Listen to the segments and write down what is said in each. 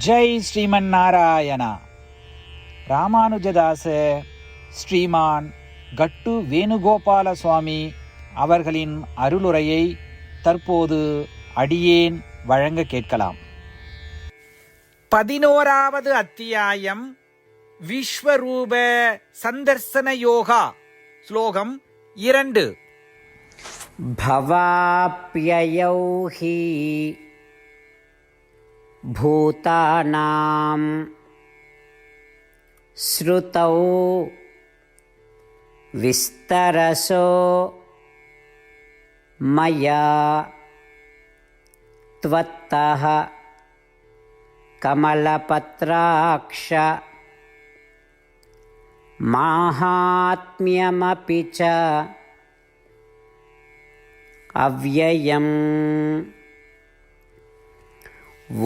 ஜெய் ஸ்ரீமன் நாராயணா. ராமானுஜதாச ஸ்ரீமான் கட்டு வேணுகோபால சுவாமி அவர்களின் அருளுரையை தற்போது அடியேன் வழங்க கேட்கலாம். 11வது அத்தியாயம் விஸ்வரூப சந்தர்சன யோகா. ஸ்லோகம் 2. பவாப்யயௌ ஹி பூதானாம் ஸ்ருதௌ விஸ்தரசோ மயா த்வத்தஹ கமலபத்ராக்ஷ மாஹாத்ம்யமபி ச அவ்யயம்.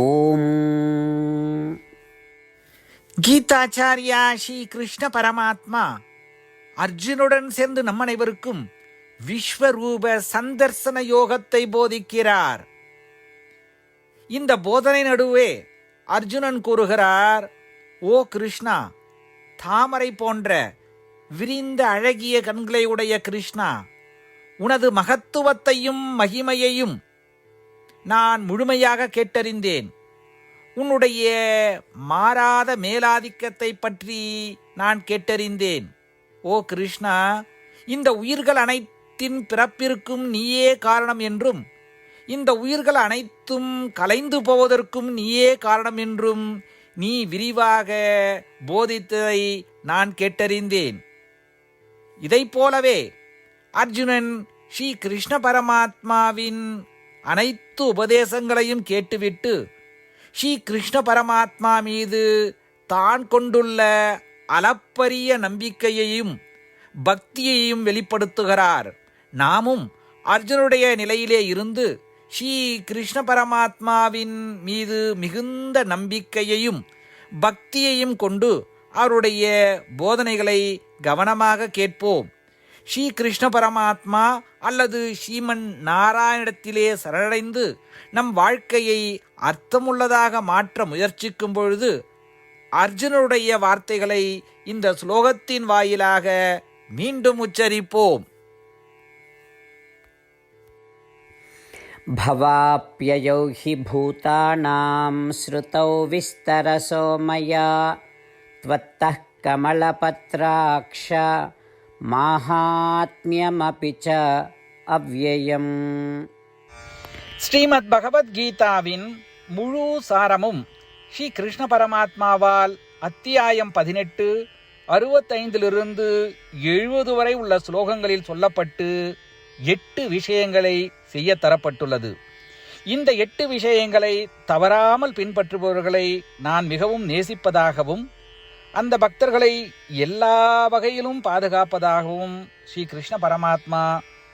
ஓம். கீதாச்சாரியா ஸ்ரீ கிருஷ்ண பரமாத்மா அர்ஜுனுடன் சேர்ந்து நம் அனைவருக்கும் விஸ்வரூப சந்தர்சன யோகத்தை போதிக்கிறார். இந்த போதனை நடுவே அர்ஜுனன் கூறுகிறார், ஓ கிருஷ்ணா, தாமரை போன்ற விரிந்த அழகிய கண்களை உடைய கிருஷ்ணா, உனது மகத்துவத்தையும் மகிமையையும் நான் முழுமையாக கேட்டறிந்தேன். உன்னுடைய மாறாத மேலாதிக்கத்தை பற்றி நான் கேட்டறிந்தேன். ஓ கிருஷ்ணா, இந்த உயிர்கள் அனைத்தின் பிறப்பிற்கும் நீயே காரணம் என்றும், இந்த உயிர்கள் அனைத்தும் கலைந்து போவதற்கும் நீயே காரணம் என்றும் நீ விரிவாக போதித்ததை நான் கேட்டறிந்தேன். இதைப் போலவே அர்ஜுனன் ஸ்ரீ கிருஷ்ண பரமாத்மாவின் அனைத்து உபதேசங்களையும் கேட்டுவிட்டு ஸ்ரீ கிருஷ்ண பரமாத்மா மீது தான் கொண்டுள்ள அளப்பரிய நம்பிக்கையையும் பக்தியையும் வெளிப்படுத்துகிறார். நாமும் அர்ஜுனுடைய நிலையிலே இருந்து ஸ்ரீ கிருஷ்ண பரமாத்மாவின் மீது மிகுந்த நம்பிக்கையையும் பக்தியையும் கொண்டு அவருடைய போதனைகளை கவனமாக கேட்போம். ஸ்ரீ கிருஷ்ண பரமாத்மா அல்லது ஸ்ரீமன் நாராயணத்திலே சரணடைந்து நம் வாழ்க்கையை அர்த்தமுள்ளதாக மாற்ற முயற்சிக்கும் பொழுது அர்ஜுனருடைய வார்த்தைகளை இந்த ஸ்லோகத்தின் வாயிலாக மீண்டும் உச்சரிப்போம். பவாப்யயௌ ஹி பூதானாம் ஸ்ருதௌ விஸ்தரசோ மயா த்வத்தः கமலபத்ராக்ஷ மாஹாத்ம்யமபி ச அவ்யயம். ஸ்ரீமத் பகவத்கீதாவின் முழு சாரமும் ஸ்ரீ கிருஷ்ண பரமாத்மாவால் அத்தியாயம் 18 65 70 வரை உள்ள ஸ்லோகங்களில் சொல்லப்பட்டு 8 விஷயங்களை செய்ய தரப்பட்டுள்ளது. இந்த 8 விஷயங்களை தவறாமல் பின்பற்றுபவர்களை நான் மிகவும் நேசிப்பதாகவும் அந்த பக்தர்களை எல்லா வகையிலும் பாதுகாப்பதாகவும் ஸ்ரீ கிருஷ்ண பரமாத்மா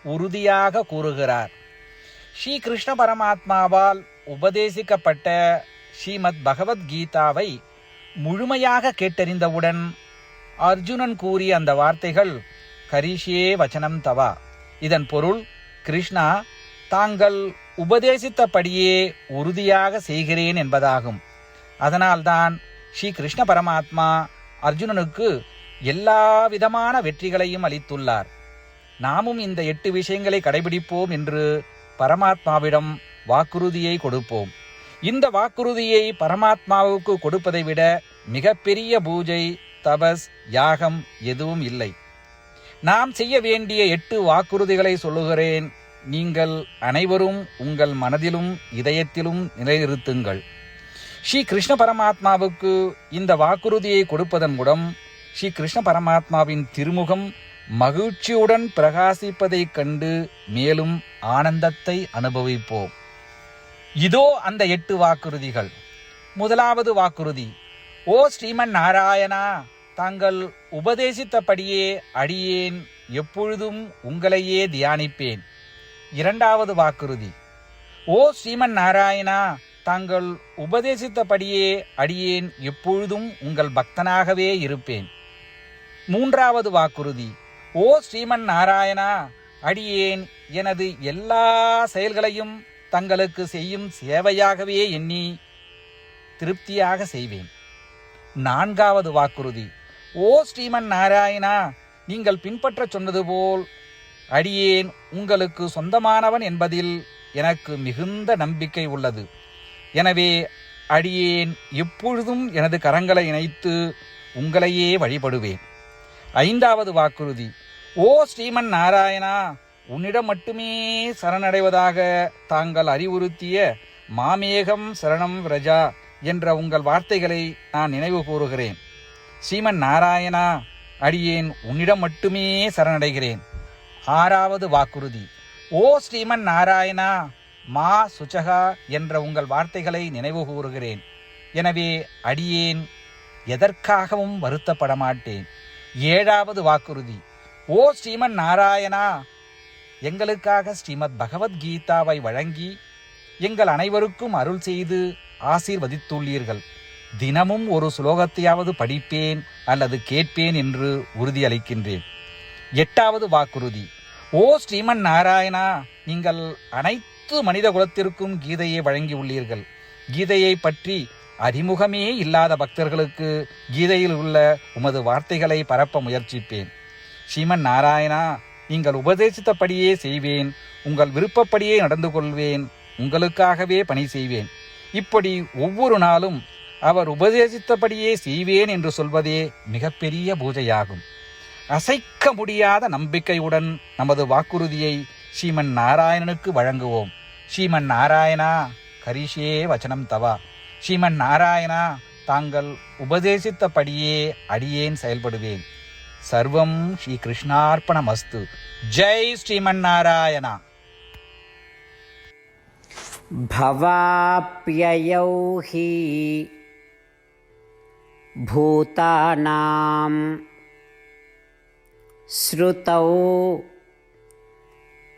உறுதியாக கூறுகிறார். ஸ்ரீ கிருஷ்ண பரமாத்மாவால் உபதேசிக்கப்பட்ட ஸ்ரீமத் பகவத்கீதாவை முழுமையாக கேட்டறிந்தவுடன் அர்ஜுனன் கூறிய அந்த வார்த்தைகள் கரிஷ்யே வச்சனம் தவா. இதன் பொருள், கிருஷ்ணா, தாங்கள் உபதேசித்தபடியே உறுதியாக செய்கிறேன் என்பதாகும். அதனால்தான் ஸ்ரீ கிருஷ்ண பரமாத்மா அர்ஜுனனுக்கு எல்லா விதமான வெற்றிகளையும் அளித்துள்ளார். நாமும் இந்த 8 விஷயங்களை கடைபிடிப்போம் என்று பரமாத்மாவிடம் வாக்குறுதியை கொடுப்போம். இந்த வாக்குறுதியை பரமாத்மாவுக்கு கொடுப்பதை விட மிகப்பெரிய பூஜை, தபஸ், யாகம் எதுவும் இல்லை. நாம் செய்ய வேண்டிய 8 வாக்குறுதிகளை சொல்லுகிறேன். நீங்கள் அனைவரும் உங்கள் மனதிலும் இதயத்திலும் நிலைநிறுத்துங்கள். ஸ்ரீ கிருஷ்ண பரமாத்மாவுக்கு இந்த வாக்குறுதியை கொடுப்பதன் மூலம் ஸ்ரீ கிருஷ்ண பரமாத்மாவின் திருமுகம் மகிழ்ச்சியுடன் பிரகாசிப்பதைக் கண்டு மேலும் ஆனந்தத்தை அனுபவிப்போம். இதோ அந்த 8 வாக்குறுதிகள். முதலாவது வாக்குறுதி, ஓ ஸ்ரீமன் நாராயணா, தாங்கள் உபதேசித்தபடியே அடியேன் எப்பொழுதும் உங்களையே தியானிப்பேன். இரண்டாவது வாக்குறுதி, ஓ ஸ்ரீமன் நாராயணா, தாங்கள் உபதேசித்தபடியே அடியேன் எப்பொழுதும் உங்கள் பக்தனாகவே இருப்பேன். மூன்றாவது வாக்குறுதி, ஓ ஸ்ரீமன் நாராயணா, அடியேன் எனது எல்லா செயல்களையும் தங்களுக்கு செய்யும் சேவையாகவே எண்ணி திருப்தியாக செய்வேன். 4வது வாக்குறுதி. ஓ ஸ்ரீமன் நாராயணா, நீங்கள் பின்பற்றச் சொன்னது போல் அடியேன் உங்களுக்கு சொந்தமானவன் என்பதில் எனக்கு மிகுந்த நம்பிக்கை உள்ளது. எனவே அடியேன் எப்பொழுதும் எனது கரங்களை இணைத்து உங்களையே வழிபடுவேன். 5வது வாக்குறுதி. ஓ ஸ்ரீமன் நாராயணா, உன்னிடம் மட்டுமே சரணடைவதாக தாங்கள் அறிவுறுத்திய மாமேகம் சரணம் விரஜா என்ற உங்கள் வார்த்தைகளை நான் நினைவு கூறுகிறேன். ஸ்ரீமன் நாராயணா, அடியேன் உன்னிடம் மட்டுமே சரணடைகிறேன். 6வது வாக்குறுதி. ஓ ஸ்ரீமன் நாராயணா, மா சுச்சகா என்ற உங்கள் வார்த்தைகளை நினைவு கூறுகிறேன். எனவே அடியேன் எதற்காகவும் வருத்தப்பட மாட்டேன். 7வது வாக்குறுதி. ஓ ஸ்ரீமன் நாராயணா, எங்களுக்காக ஸ்ரீமத் பகவத்கீதாவை வழங்கி எங்கள் அனைவருக்கும் அருள் செய்து ஆசீர்வதித்துள்ளீர்கள். தினமும் ஒரு ஸ்லோகத்தையாவது படிப்பேன் அல்லது கேட்பேன் என்று உறுதியளிக்கின்றேன். 8வது வாக்குறுதி. ஓ ஸ்ரீமன் நாராயணா, நீங்கள் அனைத்து மனித குலத்திற்கும் கீதையை வழங்கியுள்ளீர்கள். கீதையை பற்றி அறிமுகமே இல்லாத பக்தர்களுக்கு கீதையில் உள்ள உமது வார்த்தைகளை பரப்ப முயற்சிப்பேன். ஸ்ரீமன் நாராயணா, நீங்கள் உபதேசித்தபடியே செய்வேன். உங்கள் விருப்பப்படியே நடந்து கொள்வேன். உங்களுக்காகவே பணி செய்வேன். இப்படி ஒவ்வொரு நாளும் அவர் உபதேசித்தபடியே செய்வேன் என்று சொல்வதே மிகப்பெரிய பூஜையாகும். அசைக்க முடியாத நம்பிக்கையுடன் நமது வாக்குறுதியை ஸ்ரீமன் நாராயணனுக்கு வழங்குவோம். ஸ்ரீமன் நாராயணா, கரிஷே வச்சனம் தவா. ஸ்ரீமன் நாராயணா, தாங்கள் உபதேசித்தபடியே அடியேன் செயல்படுவேன். சர்வம் ஸ்ரீ கிருஷ்ணார்ப்பணமஸ்து. ஜெய் ஸ்ரீமன் நாராயணா. भवाप्ययौ हि भूतानां श्रुतौ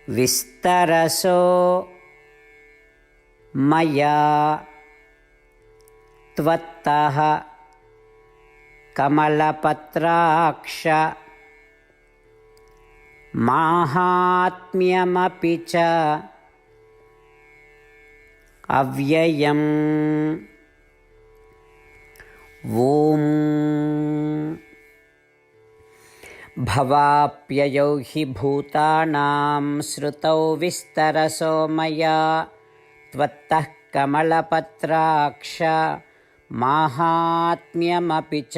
विस्तरसो मया त्वत्तः कमलपत्राक्ष माहात्म्यमपि च अव्ययम्. ॐ भवाप्ययौ हि भूतानां श्रुतौ विस्तरसो मया त्वत्तः कमलपत्राक्ष माहात्म्यमपि च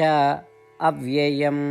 अव्ययम्.